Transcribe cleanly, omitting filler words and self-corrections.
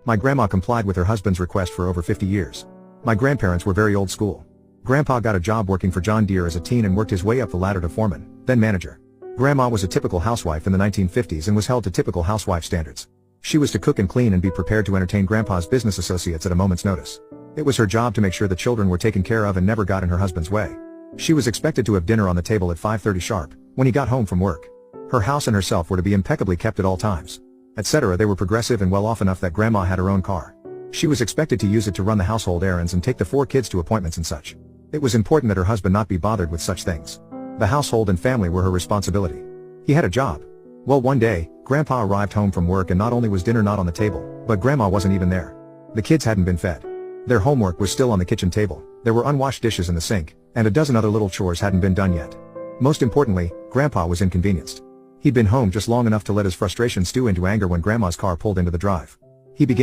My grandma complied with her husband's request for over 50 years. My grandparents were very old school. Grandpa got a job working for John Deere as a teen and worked his way up the ladder to foreman, then manager. Grandma was a typical housewife in the 1950s and was held to typical housewife standards. She was to cook and clean and be prepared to entertain Grandpa's business associates at a moment's notice. It was her job to make sure the children were taken care of and never got in her husband's way. She was expected to have dinner on the table at 5:30 sharp, when he got home from work. Her house and herself were to be impeccably kept at all times. Etc. They were progressive and well off enough that Grandma had her own car. She was expected to use it to run the household errands and take the 4 kids to appointments and such. It was important that her husband not be bothered with such things. The household and family were her responsibility. He had a job. Well, one day, Grandpa arrived home from work and not only was dinner not on the table, but Grandma wasn't even there. The kids hadn't been fed. Their homework was still on the kitchen table, there were unwashed dishes in the sink, and a dozen other little chores hadn't been done yet. Most importantly, Grandpa was inconvenienced. He'd been home just long enough to let his frustration stew into anger when Grandma's car pulled into the drive. He began